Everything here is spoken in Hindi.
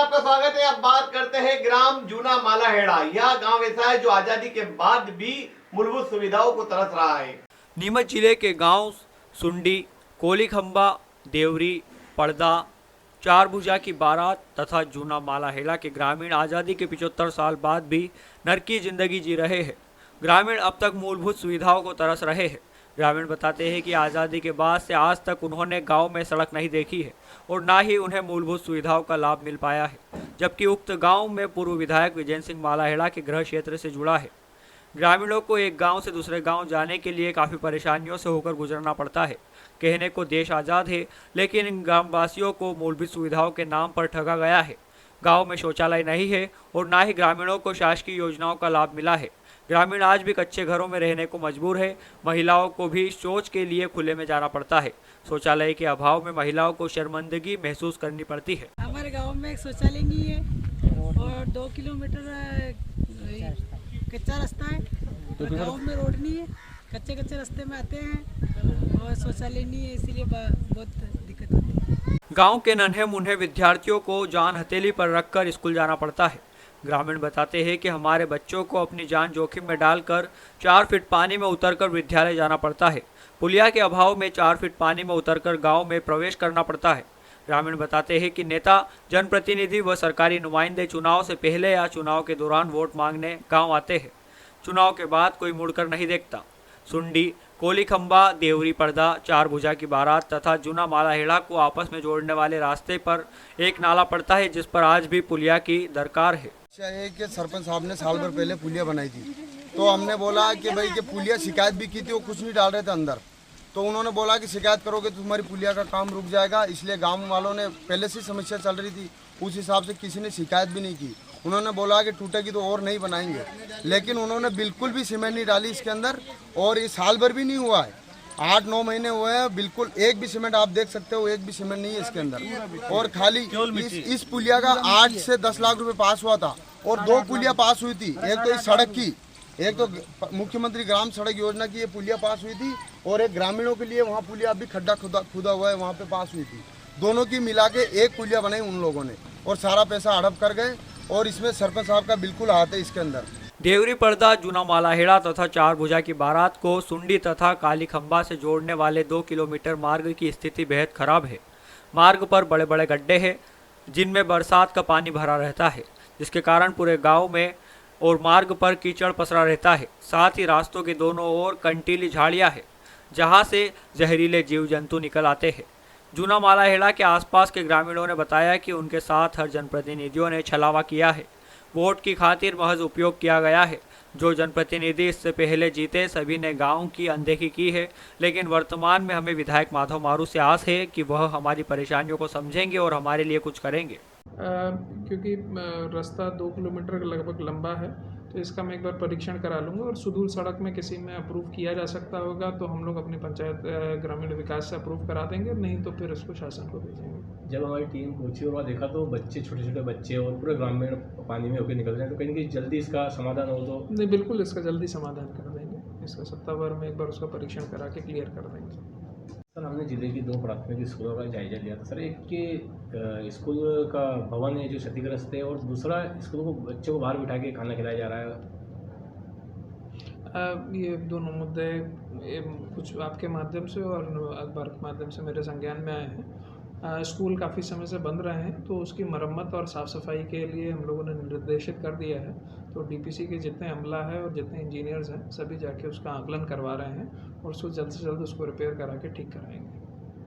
आपका स्वागत है। अब बात करते हैं ग्राम जूना मालाहेड़ा। यह गांव ऐसा है जो आजादी के बाद भी मूलभूत सुविधाओं को तरस रहा है। नीमच जिले के गांव सुंडी, कोलीखंबा, देवरी, पड़दा, चारभुजा की बारात तथा जूना मालाहेड़ा के ग्रामीण आज़ादी के 75 साल बाद भी नरकी जिंदगी जी रहे हैं। ग्रामीण अब तक मूलभूत सुविधाओं को तरस रहे हैं। ग्रामीण बताते हैं कि आज़ादी के बाद से आज तक उन्होंने गांव में सड़क नहीं देखी है और ना ही उन्हें मूलभूत सुविधाओं का लाभ मिल पाया है, जबकि उक्त गांव में पूर्व विधायक विजय सिंह मालाहेड़ा के गृह क्षेत्र से जुड़ा है। ग्रामीणों को एक गांव से दूसरे गांव जाने के लिए काफ़ी परेशानियों से होकर गुजरना पड़ता है। कहने को देश आज़ाद है, लेकिन इन ग्रामवासियों को मूलभूत सुविधाओं के नाम पर ठगा गया है। गांव में शौचालय नहीं है और ना ही ग्रामीणों को शासकीय योजनाओं का लाभ मिला है। ग्रामीण आज भी कच्चे घरों में रहने को मजबूर है। महिलाओं को भी शौच के लिए खुले में जाना पड़ता है। शौचालय के अभाव में महिलाओं को शर्मिंदगी महसूस करनी पड़ती है। हमारे गांव में एक शौचालय नहीं है और 2 किलोमीटर कच्चा रास्ता है। गांव में रोड नहीं है, कच्चे रास्ते में आते हैं और शौचालय नहीं है, इसीलिए बहुत दिक्कत होती है। गांव के नन्हे मुन्हे विद्यार्थियों को जान हथेली पर रखकर स्कूल जाना पड़ता है। ग्रामीण बताते हैं कि हमारे बच्चों को अपनी जान जोखिम में डालकर 4 फीट पानी में उतरकर विद्यालय जाना पड़ता है। पुलिया के अभाव में 4 फीट पानी में उतरकर गांव में प्रवेश करना पड़ता है। ग्रामीण बताते हैं कि नेता, जनप्रतिनिधि व सरकारी नुमाइंदे चुनाव से पहले या चुनाव के दौरान वोट मांगने गाँव आते हैं। चुनाव के बाद कोई मुड़कर नहीं देखता। सुंडी, कोलीखंबा, देवरी, पड़दा, चारभुजा की बारात तथा जूना मालाहेड़ा को आपस में जोड़ने वाले रास्ते पर एक नाला पड़ता है, जिस पर आज भी पुलिया की दरकार है। कि सरपंच साहब ने साल भर पहले पुलिया बनाई थी, तो हमने बोला कि भाई कि पुलिया शिकायत भी की थी, वो कुछ नहीं डाल रहे थे अंदर। तो उन्होंने बोला कि शिकायत करोगे तो तुम्हारी पुलिया का काम रुक जाएगा, इसलिए गांव वालों ने पहले से समस्या चल रही थी, उस हिसाब से किसी ने शिकायत भी नहीं की। उन्होंने बोला कि टूटेगी तो और नहीं बनाएंगे, लेकिन उन्होंने बिल्कुल भी सीमेंट नहीं डाली इसके अंदर, और ये साल भर भी नहीं हुआ है, 8-9 महीने हुए हैं, बिल्कुल एक भी सीमेंट आप देख सकते हो, एक भी सीमेंट नहीं है इसके अंदर। और खाली इस पुलिया का 8 से 10 लाख रुपए पास हुआ था और 2 पुलिया पास हुई थी। एक तो इस सड़क की, एक तो मुख्यमंत्री ग्राम सड़क योजना की ये पुलिया पास हुई थी, और एक ग्रामीणों के लिए वहाँ पुलिया अभी खड्डा खुदा हुआ है, वहाँ पे पास हुई थी। दोनों की मिला के एक पुलिया बनाई उन लोगों ने, और सारा पैसा हड़प कर गए, और इसमें सरपंच साहब का बिल्कुल हाथ है इसके अंदर। देवरी, पड़दा, जूना मालाहेड़ा तथा चारभुजा की बारात को सुंडी तथा कालीखंबा से जोड़ने वाले 2 किलोमीटर मार्ग की स्थिति बेहद खराब है। मार्ग पर बड़े बड़े गड्ढे हैं, जिनमें बरसात का पानी भरा रहता है, जिसके कारण पूरे गांव में और मार्ग पर कीचड़ पसरा रहता है। साथ ही रास्तों के दोनों ओर कंटीली झाड़ियां हैं, जहां से जहरीले जीव जंतु निकल आते हैं। जूना मालाहेड़ा के आसपास के ग्रामीणों ने बताया कि उनके साथ हर जनप्रतिनिधियों ने छलावा किया है। वोट की खातिर महज उपयोग किया गया है। जो जनप्रतिनिधि इससे पहले जीते सभी ने गांव की अनदेखी की है, लेकिन वर्तमान में हमें विधायक माधव मारू से आस है कि वह हमारी परेशानियों को समझेंगे और हमारे लिए कुछ करेंगे। क्योंकि रास्ता 2 किलोमीटर लगभग लंबा है, तो इसका मैं एक बार परीक्षण करा लूँगा, और सुदूर सड़क में किसी में अप्रूव किया जा सकता होगा तो हम लोग अपनी पंचायत ग्रामीण विकास से अप्रूव करा देंगे, नहीं तो फिर इसको शासन को भेजेंगे। जब हमारी टीम पहुंची और वहाँ देखा तो बच्चे, छोटे छोटे बच्चे और पूरे ग्रामीण पानी में होकर निकल रहे हैं, तो कहीं ना कहीं जल्दी इसका समाधान हो तो? नहीं, बिल्कुल इसका जल्दी समाधान कर देंगे। इसका सत्तावार में एक बार उसका परीक्षण करा के क्लियर कर देंगे। सर, हमने जिले की 2 प्राथमिक स्कूलों का जायजा लिया था। सर, एक के स्कूल का भवन है जो क्षतिग्रस्त है, और दूसरा स्कूल को बच्चों को बाहर बिठा के खाना खिलाया जा रहा है। ये दोनों मुद्दे कुछ आपके माध्यम से और अखबार के माध्यम से मेरे संज्ञान में आए हैं। स्कूल काफ़ी समय से बंद रहे हैं, तो उसकी मरम्मत और साफ़ सफाई के लिए हम लोगों ने निर्देशित कर दिया है। तो डीपीसी के जितने अमला है और जितने इंजीनियर्स हैं, सभी जाके उसका आकलन करवा रहे हैं, और उसको जल्द से जल्द उसको रिपेयर करा के ठीक कराएंगे।